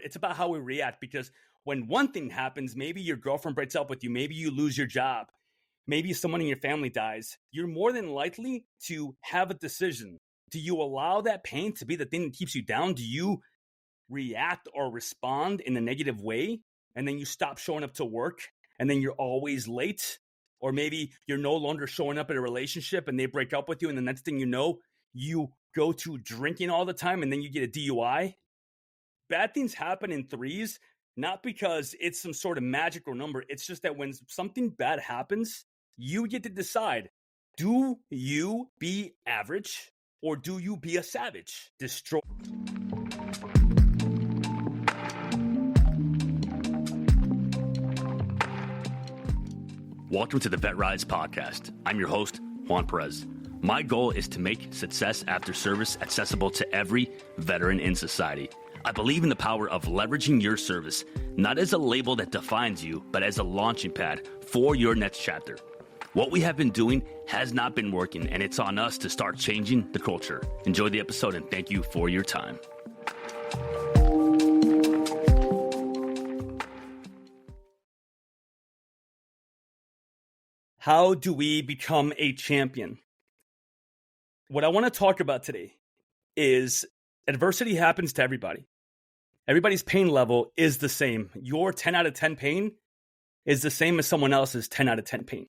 It's about how we react, because when one thing happens, maybe your girlfriend breaks up with you, maybe you lose your job, maybe someone in your family dies, you're more than likely to have a decision. Do you allow that pain to be the thing that keeps you down? Do you react or respond in a negative way, and then you stop showing up to work, and then you're always late? Or maybe you're no longer showing up at a relationship and they break up with you, and the next thing you know, you go to drinking all the time and then you get a DUI. Bad things happen in threes, not because it's some sort of magical number. It's just that when something bad happens, you get to decide, do you be average or do you be a savage? Destroy. Welcome to the VetRise Podcast. I'm your host, Juan Perez. My goal is to make success after service accessible to every veteran in society. I believe in the power of leveraging your service, not as a label that defines you, but as a launching pad for your next chapter. What we have been doing has not been working, and it's on us to start changing the culture. Enjoy the episode, and thank you for your time. How do we become a champion? What I want to talk about today is adversity happens to everybody. Everybody's pain level is the same. Your 10 out of 10 pain is the same as someone else's 10 out of 10 pain.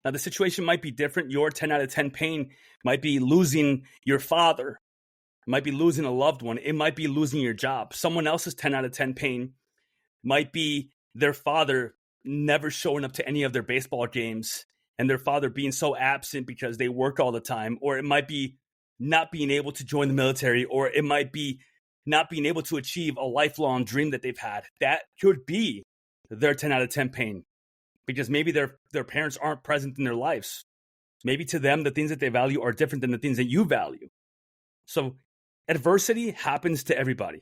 Now, the situation might be different. Your 10 out of 10 pain might be losing your father. It might be losing a loved one. It might be losing your job. Someone else's 10 out of 10 pain might be their father never showing up to any of their baseball games and their father being so absent because they work all the time. Or it might be not being able to join the military, or it might be not being able to achieve a lifelong dream that they've had. That could be their 10 out of 10 pain, because maybe their parents aren't present in their lives. Maybe to them, the things that they value are different than the things that you value. So adversity happens to everybody.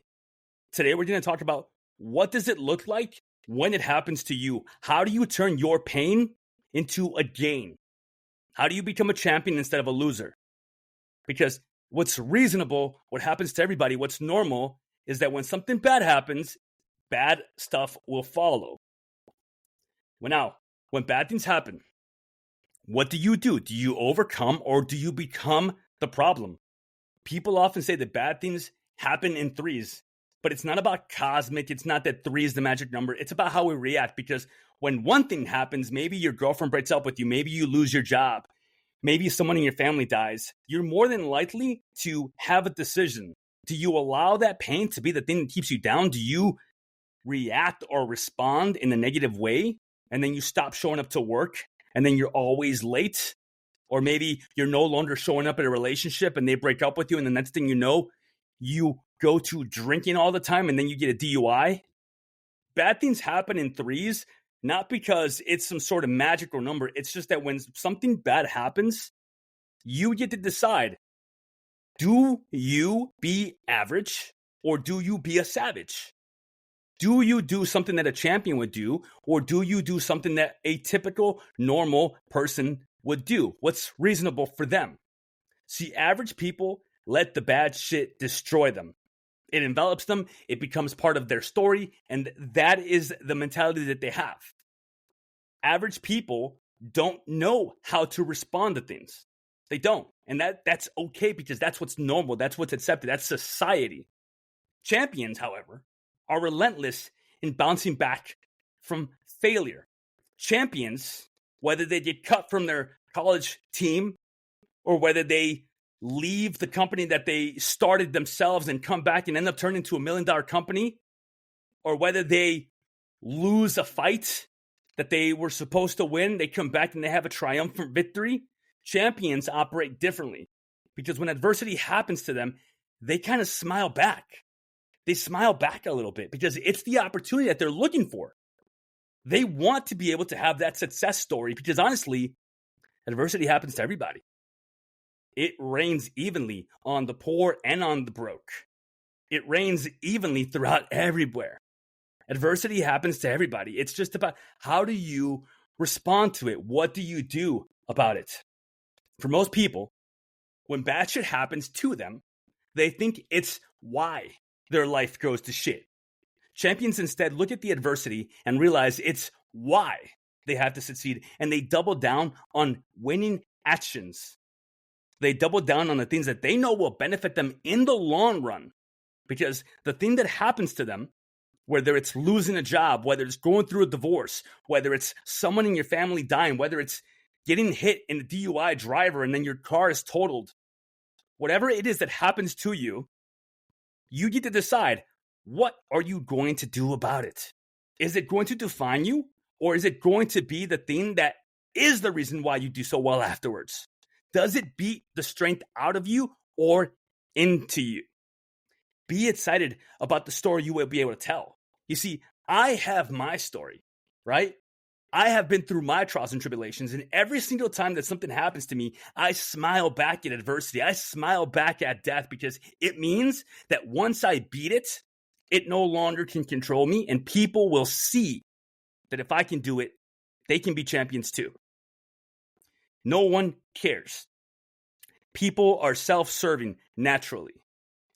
Today, we're going to talk about, what does it look like when it happens to you? How do you turn your pain into a gain? How do you become a champion instead of a loser? Because what's reasonable, what happens to everybody, what's normal, is that when something bad happens, bad stuff will follow. Well, now, when bad things happen, what do? Do you overcome, or do you become the problem? People often say that bad things happen in threes, but it's not about cosmic. It's not that 3 is the magic number. It's about how we react, because when one thing happens, maybe your girlfriend breaks up with you, maybe you lose your job, maybe someone in your family dies, you're more than likely to have a decision. Do you allow that pain to be the thing that keeps you down? Do you react or respond in a negative way, and then you stop showing up to work, and then you're always late? Or maybe you're no longer showing up at a relationship and they break up with you, and the next thing you know, you go to drinking all the time and then you get a DUI. Bad things happen in threes, not because it's some sort of magical number. It's just that when something bad happens, you get to decide, do you be average or do you be a savage? Do you do something that a champion would do, or do you do something that a typical normal person would do? What's reasonable for them? See, average people let the bad shit destroy them. It envelops them. It becomes part of their story. And that is the mentality that they have. Average people don't know how to respond to things. They don't. And that's okay, because that's what's normal. That's what's accepted. That's society. Champions, however, are relentless in bouncing back from failure. Champions, whether they get cut from their college team, or whether they leave the company that they started themselves and come back and end up turning into $1 million company, or whether they lose a fight that they were supposed to win, they come back and they have a triumphant victory. Champions operate differently, because when adversity happens to them, they kind of smile back. They smile back a little bit, because it's the opportunity that they're looking for. They want to be able to have that success story, because honestly, adversity happens to everybody. It rains evenly on the poor and on the broke. It rains evenly throughout everywhere. Adversity happens to everybody. It's just about, how do you respond to it? What do you do about it? For most people, when bad shit happens to them, they think it's why their life goes to shit. Champions instead look at the adversity and realize it's why they have to succeed, and they double down on winning actions. They double down on the things that they know will benefit them in the long run, because the thing that happens to them, whether it's losing a job, whether it's going through a divorce, whether it's someone in your family dying, whether it's getting hit in a DUI driver and then your car is totaled, whatever it is that happens to you, you get to decide, what are you going to do about it? Is it going to define you, or is it going to be the thing that is the reason why you do so well afterwards? Does it beat the strength out of you or into you? Be excited about the story you will be able to tell. You see, I have my story, right? I have been through my trials and tribulations, and every single time that something happens to me, I smile back at adversity. I smile back at death, because it means that once I beat it, it no longer can control me, and people will see that if I can do it, they can be champions too. No one cares. People are self-serving naturally.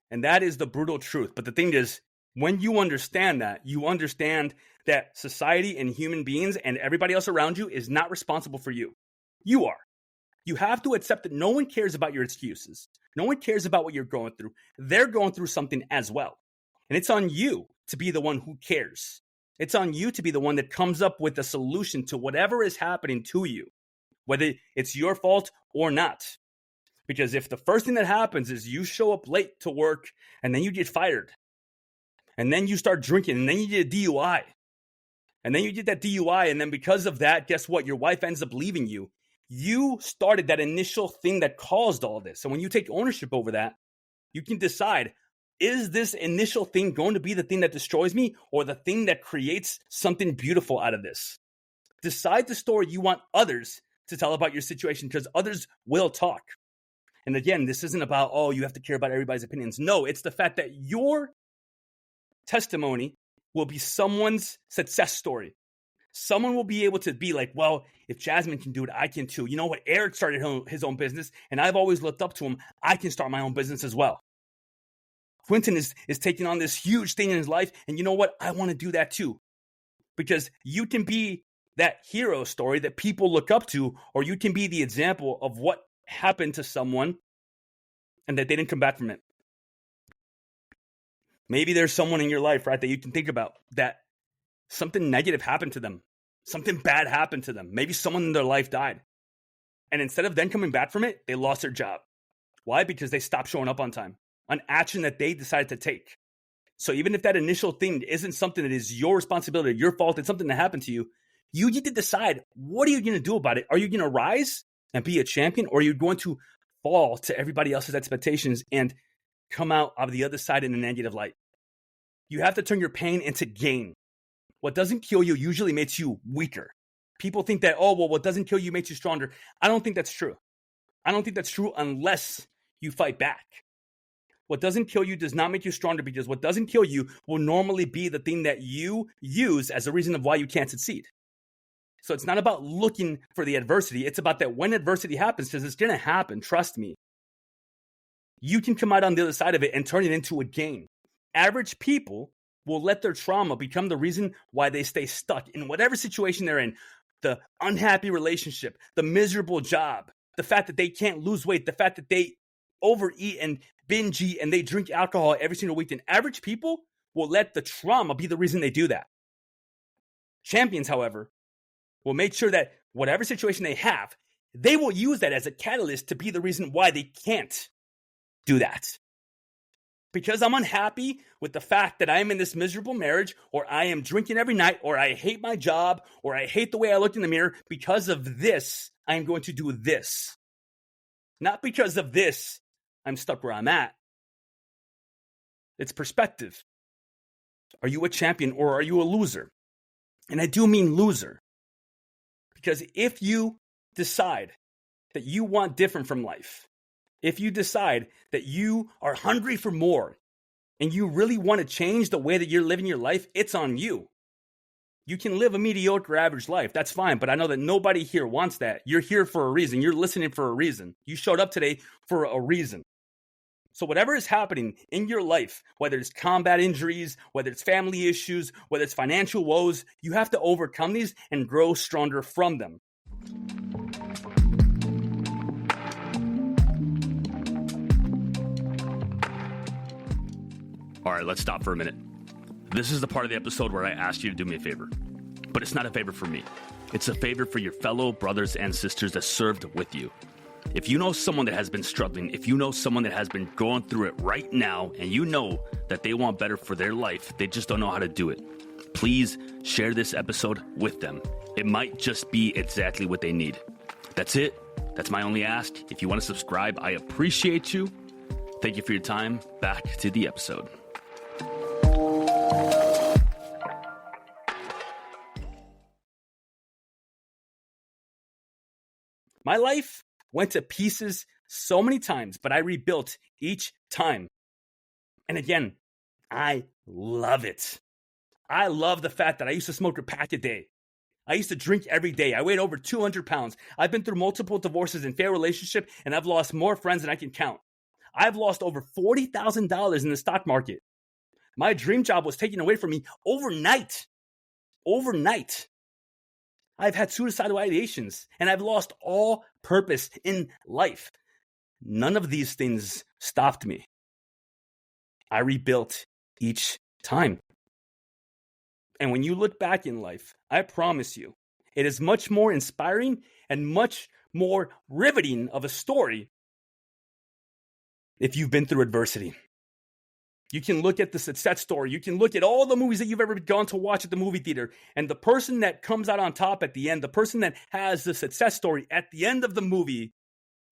And that is the brutal truth. But the thing is, when you understand that, you understand that society and human beings and everybody else around you is not responsible for you. You are. You have to accept that no one cares about your excuses. No one cares about what you're going through. They're going through something as well. And it's on you to be the one who cares. It's on you to be the one that comes up with a solution to whatever is happening to you, whether it's your fault or not. Because if the first thing that happens is you show up late to work and then you get fired, and then you start drinking, and then you get a DUI, and then you get that DUI, and then because of that, guess what? Your wife ends up leaving you. You started that initial thing that caused all this. And when you take ownership over that, you can decide, is this initial thing going to be the thing that destroys me, or the thing that creates something beautiful out of this? Decide the story you want others to tell about your situation, because others will talk. And again, this isn't about, oh, you have to care about everybody's opinions. No, it's the fact that your testimony will be someone's success story. Someone will be able to be like, well, if Jasmine can do it, I can too. You know what? Eric started his own business, and I've always looked up to him. I can start my own business as well. Quentin is taking on this huge thing in his life, and you know what? I want to do that too. Because you can be that hero story that people look up to, or you can be the example of what happened to someone and that they didn't come back from it. Maybe there's someone in your life, right, that you can think about that something negative happened to them. Something bad happened to them. Maybe someone in their life died. And instead of then coming back from it, they lost their job. Why? Because they stopped showing up on time. An action that they decided to take. So even if that initial thing isn't something that is your responsibility, your fault, it's something that happened to you, you get to decide, what are you going to do about it? Are you going to rise and be a champion, or are you going to fall to everybody else's expectations and come out of the other side in a negative light? You have to turn your pain into gain. What doesn't kill you usually makes you weaker. People think that, oh, well, what doesn't kill you makes you stronger. I don't think that's true. I don't think that's true unless you fight back. What doesn't kill you does not make you stronger, because what doesn't kill you will normally be the thing that you use as a reason of why you can't succeed. So it's not about looking for the adversity. It's about that when adversity happens, because it's going to happen, trust me, you can come out on the other side of it and turn it into a gain. Average people will let their trauma become the reason why they stay stuck in whatever situation they're in. The unhappy relationship, the miserable job, the fact that they can't lose weight, the fact that they overeat and binge eat and they drink alcohol every single weekend. Average people will let the trauma be the reason they do that. Champions, however, will make sure that whatever situation they have, they will use that as a catalyst to be the reason why they can't do that. Because I'm unhappy with the fact that I'm in this miserable marriage, or I am drinking every night, or I hate my job, or I hate the way I look in the mirror, because of this, I'm going to do this. Not because of this, I'm stuck where I'm at. It's perspective. Are you a champion, or are you a loser? And I do mean loser. Because if you decide that you want different from life, if you decide that you are hungry for more, and you really want to change the way that you're living your life, it's on you. You can live a mediocre average life. That's fine. But I know that nobody here wants that. You're here for a reason. You're listening for a reason. You showed up today for a reason. So whatever is happening in your life, whether it's combat injuries, whether it's family issues, whether it's financial woes, you have to overcome these and grow stronger from them. All right, let's stop for a minute. This is the part of the episode where I ask you to do me a favor. But it's not a favor for me. It's a favor for your fellow brothers and sisters that served with you. If you know someone that has been struggling, if you know someone that has been going through it right now, and you know that they want better for their life, they just don't know how to do it, please share this episode with them. It might just be exactly what they need. That's it. That's my only ask. If you want to subscribe, I appreciate you. Thank you for your time. Back to the episode. My life went to pieces so many times, but I rebuilt each time. And again, I love it. I love the fact that I used to smoke a pack a day. I used to drink every day. I weighed over 200 pounds. I've been through multiple divorces and failed relationships, and I've lost more friends than I can count. I've lost over $40,000 in the stock market. My dream job was taken away from me overnight. Overnight. I've had suicidal ideations, and I've lost all purpose in life. None of these things stopped me. I rebuilt each time. And when you look back in life, I promise you, it is much more inspiring and much more riveting of a story if you've been through adversity. You can look at the success story. You can look at all the movies that you've ever gone to watch at the movie theater. And the person that comes out on top at the end, the person that has the success story at the end of the movie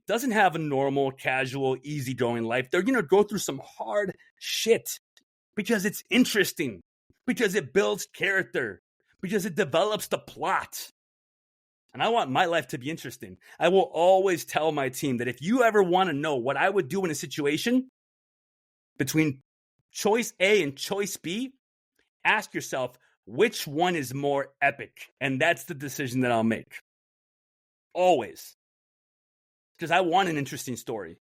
doesn't have a normal, casual, easygoing life. They're going to go through some hard shit because it's interesting, because it builds character, because it develops the plot. And I want my life to be interesting. I will always tell my team that if you ever want to know what I would do in a situation between choice A and choice B, ask yourself, which one is more epic? And that's the decision that I'll make. Always. Because I want an interesting story.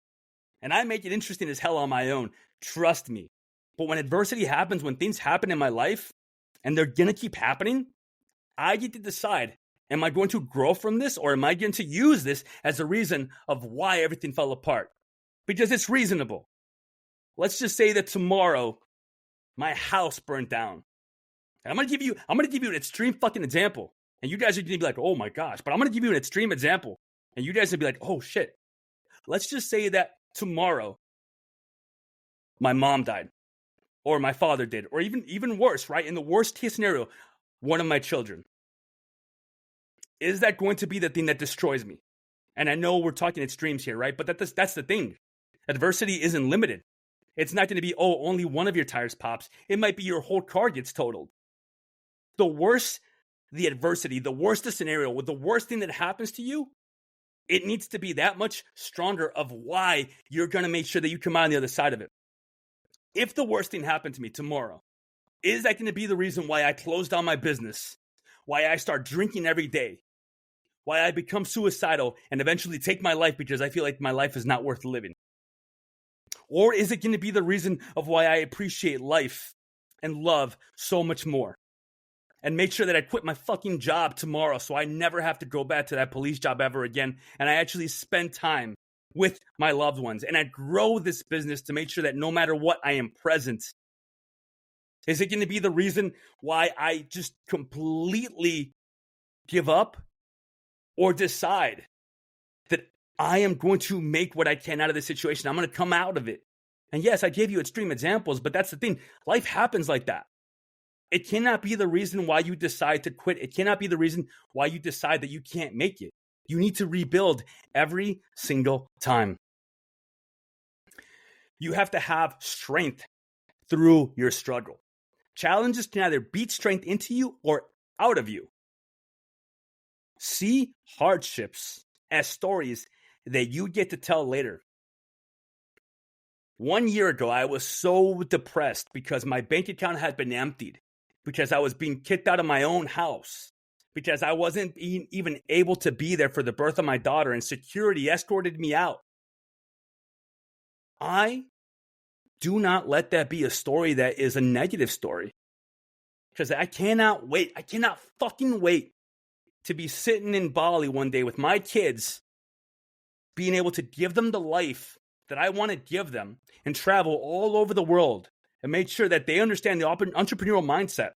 And I make it interesting as hell on my own. Trust me. But when adversity happens, when things happen in my life, and they're going to keep happening, I get to decide, am I going to grow from this, or am I going to use this as a reason of why everything fell apart? Because it's reasonable. Let's just say that tomorrow my house burnt down. And I'm gonna give you an extreme fucking example. And you guys are gonna be like, oh my gosh, but I'm gonna give you an extreme example. And you guys are gonna be like, oh shit. Let's just say that tomorrow my mom died, or my father did, or even worse, right? In the worst case scenario, one of my children. Is that going to be the thing that destroys me? And I know we're talking extremes here, right? But that's the thing. Adversity isn't limited. It's not going to be, oh, only one of your tires pops. It might be your whole car gets totaled. The worse the adversity, the worse the scenario, the worst thing that happens to you, it needs to be that much stronger of why you're going to make sure that you come out on the other side of it. If the worst thing happened to me tomorrow, is that going to be the reason why I close down my business? Why I start drinking every day? Why I become suicidal and eventually take my life because I feel like my life is not worth living? Or is it going to be the reason of why I appreciate life and love so much more? And make sure that I quit my fucking job tomorrow so I never have to go back to that police job ever again. And I actually spend time with my loved ones. And I grow this business to make sure that no matter what, I am present. Is it going to be the reason why I just completely give up? Or decide that I am going to make what I can out of this situation. I'm going to come out of it. And yes, I gave you extreme examples, but that's the thing. Life happens like that. It cannot be the reason why you decide to quit. It cannot be the reason why you decide that you can't make it. You need to rebuild every single time. You have to have strength through your struggle. Challenges can either beat strength into you or out of you. See hardships as stories that you get to tell later. 1 year ago, I was so depressed because my bank account had been emptied, because I was being kicked out of my own house, because I wasn't even able to be there for the birth of my daughter, and security escorted me out. I do not let that be a story that is a negative story. Because I cannot wait. I cannot fucking wait to be sitting in Bali one day with my kids, being able to give them the life that I want to give them and travel all over the world and make sure that they understand the entrepreneurial mindset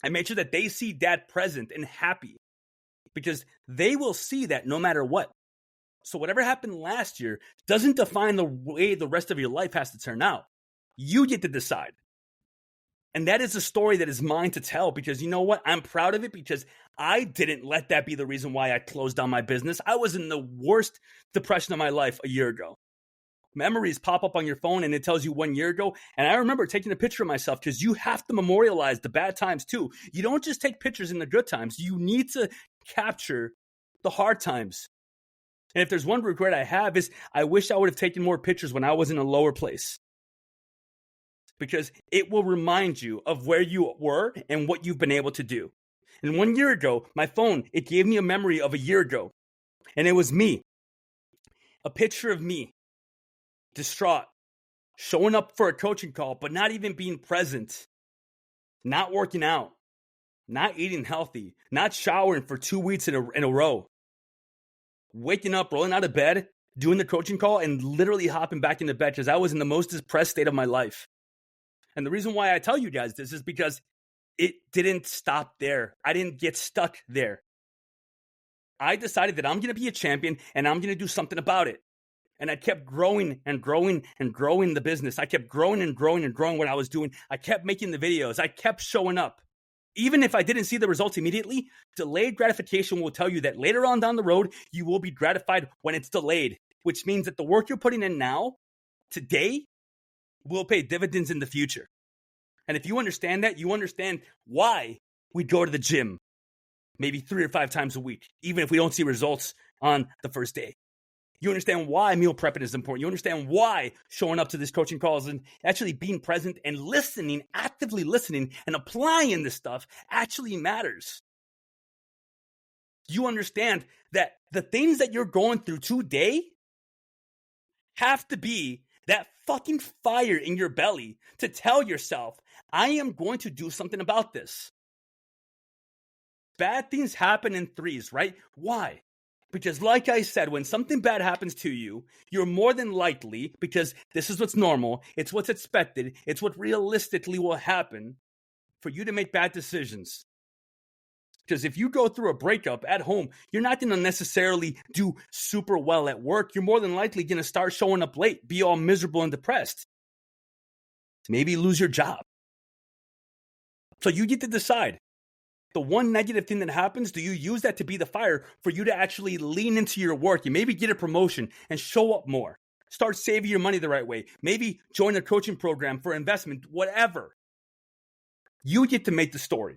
and make sure that they see dad present and happy, because they will see that no matter what. So whatever happened last year doesn't define the way the rest of your life has to turn out. You get to decide. And that is a story that is mine to tell, because you know what? I'm proud of it because I didn't let that be the reason why I closed down my business. I was in the worst depression of my life a year ago. Memories pop up on your phone and it tells you 1 year ago. And I remember taking a picture of myself, because you have to memorialize the bad times too. You don't just take pictures in the good times. You need to capture the hard times. And if there's one regret I have, is I wish I would have taken more pictures when I was in a lower place, because it will remind you of where you were and what you've been able to do. And 1 year ago, my phone, it gave me a memory of a year ago. And it was me, a picture of me, distraught, showing up for a coaching call, but not even being present, not working out, not eating healthy, not showering for 2 weeks in a row, waking up, rolling out of bed, doing the coaching call, and literally hopping back into bed because I was in the most depressed state of my life. And the reason why I tell you guys this is because it didn't stop there. I didn't get stuck there. I decided that I'm going to be a champion and I'm going to do something about it. And I kept growing and growing and growing the business. I kept growing and growing and growing what I was doing. I kept making the videos. I kept showing up. Even if I didn't see the results immediately, delayed gratification will tell you that later on down the road, you will be gratified when it's delayed, which means that the work you're putting in now, today, will pay dividends in the future. And if you understand that, you understand why we go to the gym maybe 3 or 5 times a week, even if we don't see results on the first day. You understand why meal prepping is important. You understand why showing up to these coaching calls and actually being present and listening, actively listening and applying this stuff actually matters. You understand that the things that you're going through today have to be that fucking fire in your belly to tell yourself, I am going to do something about this. Bad things happen in threes, right? Why? Because like I said, when something bad happens to you, you're more than likely, because this is what's normal, it's what's expected, it's what realistically will happen, for you to make bad decisions. Because if you go through a breakup at home, you're not going to necessarily do super well at work. You're more than likely going to start showing up late, be all miserable and depressed. Maybe lose your job. So you get to decide. The one negative thing that happens, do you use that to be the fire for you to actually lean into your work and maybe get a promotion and show up more? Start saving your money the right way. Maybe join a coaching program for investment, whatever. You get to make the story.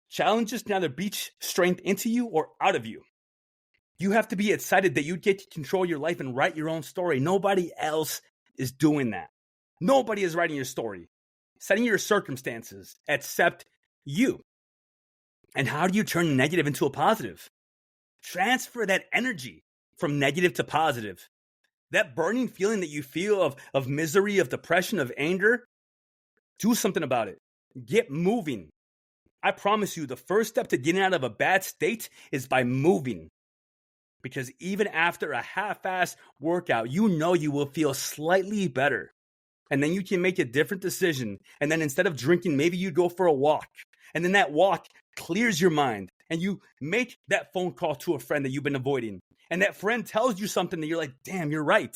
Challenges can either beat strength into you or out of you. You have to be excited that you get to control your life and write your own story. Nobody else is doing that. Nobody is writing your story, setting your circumstances, except you. And how do you turn negative into a positive? Transfer that energy from negative to positive. That burning feeling that you feel of misery, of depression, of anger, do something about it. Get moving. I promise you, the first step to getting out of a bad state is by moving. Because even after a half-ass workout, you know you will feel slightly better. And then you can make a different decision. And then instead of drinking, maybe you go for a walk. And then that walk clears your mind. And you make that phone call to a friend that you've been avoiding. And that friend tells you something that you're like, damn, you're right.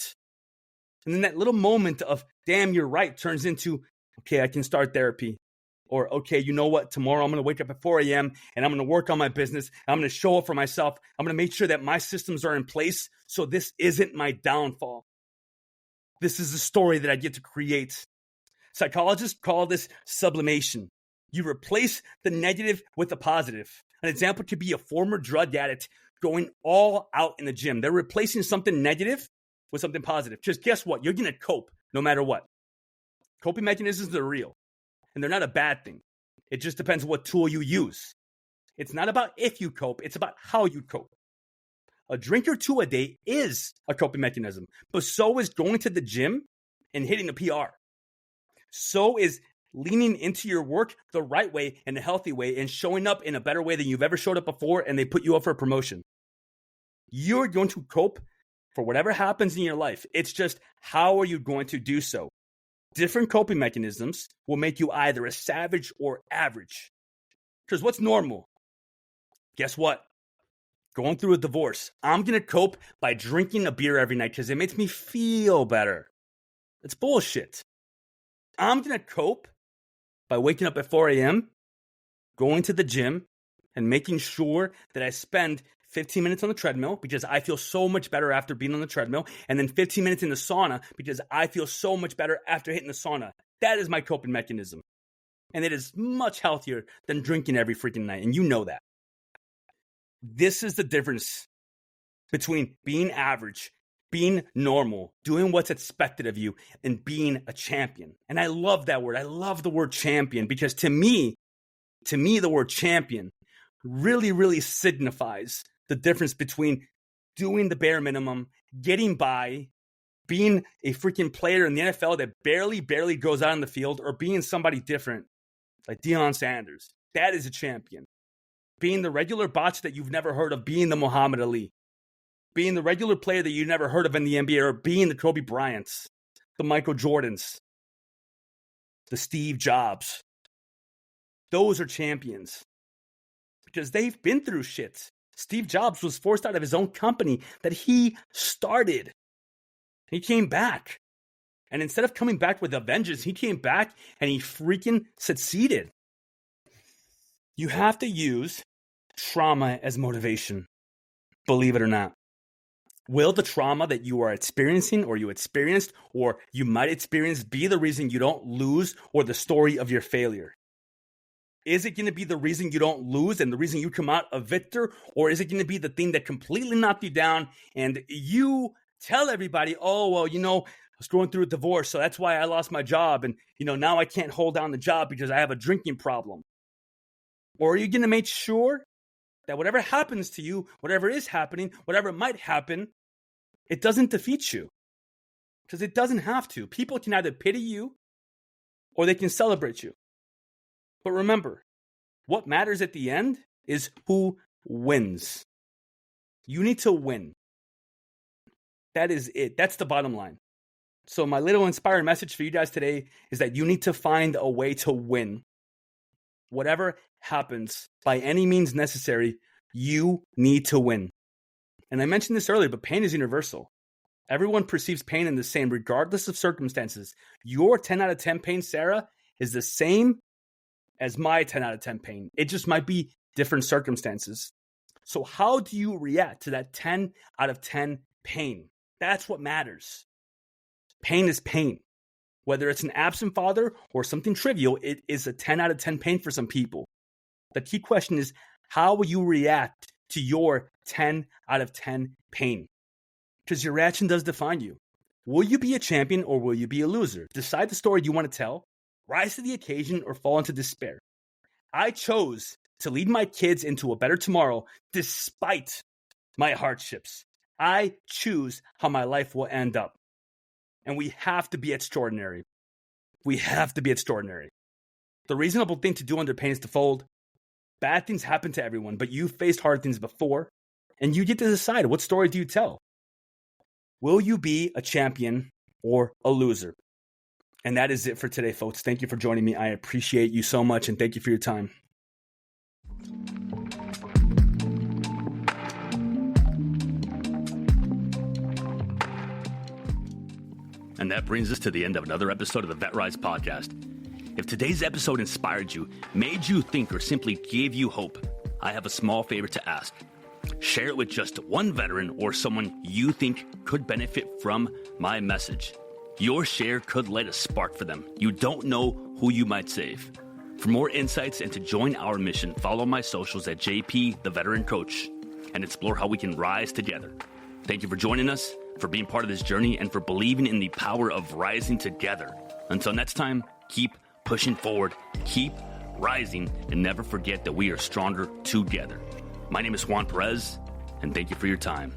And then that little moment of, damn, you're right, turns into, okay, I can start therapy. Or, okay, you know what? Tomorrow I'm going to wake up at 4 a.m. and I'm going to work on my business. I'm going to show up for myself. I'm going to make sure that my systems are in place so this isn't my downfall. This is the story that I get to create. Psychologists call this sublimation. You replace the negative with the positive. An example could be a former drug addict going all out in the gym. They're replacing something negative with something positive. Because guess what? You're going to cope no matter what. Coping mechanisms are real. And they're not a bad thing. It just depends what tool you use. It's not about if you cope. It's about how you cope. A drink or two a day is a coping mechanism. But so is going to the gym and hitting a PR. So is leaning into your work the right way and a healthy way and showing up in a better way than you've ever showed up before and they put you up for a promotion. You're going to cope for whatever happens in your life. It's just, how are you going to do so? Different coping mechanisms will make you either a savage or average. Because what's normal? Guess what? Going through a divorce. I'm going to cope by drinking a beer every night because it makes me feel better. It's bullshit. I'm going to cope by waking up at 4 a.m., going to the gym, and making sure that I spend 15 minutes on the treadmill because I feel so much better after being on the treadmill, and then 15 minutes in the sauna because I feel so much better after hitting the sauna. That is my coping mechanism. And it is much healthier than drinking every freaking night, and you know that. This is the difference between being average, being normal, doing what's expected of you, and being a champion. And I love that word. I love the word champion because to me, the word champion really, really signifies the difference between doing the bare minimum, getting by, being a freaking player in the NFL that barely goes out on the field, or being somebody different like Deion Sanders. That is a champion. Being the regular botch that you've never heard of, being the Muhammad Ali. Being the regular player that you never heard of in the NBA, or being the Kobe Bryants, the Michael Jordans, the Steve Jobs. Those are champions because they've been through shit. Steve Jobs was forced out of his own company that he started. He came back. And instead of coming back with a vengeance, he came back and he freaking succeeded. You have to use trauma as motivation, believe it or not. Will the trauma that you are experiencing, or you experienced, or you might experience, be the reason you don't lose, or the story of your failure? Is it going to be the reason you don't lose and the reason you come out a victor? Or is it going to be the thing that completely knocked you down and you tell everybody, oh, well, I was going through a divorce, so that's why I lost my job. And, now I can't hold down the job because I have a drinking problem. Or are you going to make sure that whatever happens to you, whatever is happening, whatever might happen, it doesn't defeat you? Because it doesn't have to. People can either pity you or they can celebrate you. But remember, what matters at the end is who wins. You need to win. That is it. That's the bottom line. So my little inspired message for you guys today is that you need to find a way to win. Whatever happens, by any means necessary, you need to win. And I mentioned this earlier, but pain is universal. Everyone perceives pain in the same, regardless of circumstances. Your 10 out of 10 pain, Sarah, is the same as my 10 out of 10 pain. It just might be different circumstances. So how do you react to that 10 out of 10 pain? That's what matters. Pain is pain. Whether it's an absent father or something trivial, it is a 10 out of 10 pain for some people. The key question is, how will you react to your 10 out of 10 pain? Because your reaction does define you. Will you be a champion or will you be a loser? Decide the story you want to tell, rise to the occasion, or fall into despair. I chose to lead my kids into a better tomorrow despite my hardships. I choose how my life will end up. And we have to be extraordinary. We have to be extraordinary. The reasonable thing to do under pain is to fold. Bad things happen to everyone, but you faced hard things before, and you get to decide, what story do you tell? Will you be a champion or a loser? And that is it for today, folks. Thank you for joining me. I appreciate you so much, and thank you for your time. And that brings us to the end of another episode of the VetRise Podcast. If today's episode inspired you, made you think, or simply gave you hope, I have a small favor to ask. Share it with just one veteran or someone you think could benefit from my message. Your share could light a spark for them. You don't know who you might save. For more insights and to join our mission, follow my socials at JP, the Veteran Coach, and explore how we can rise together. Thank you for joining us, for being part of this journey, and for believing in the power of rising together. Until next time, keep pushing forward, keep rising, and never forget that we are stronger together. My name is Juan Perez, and thank you for your time.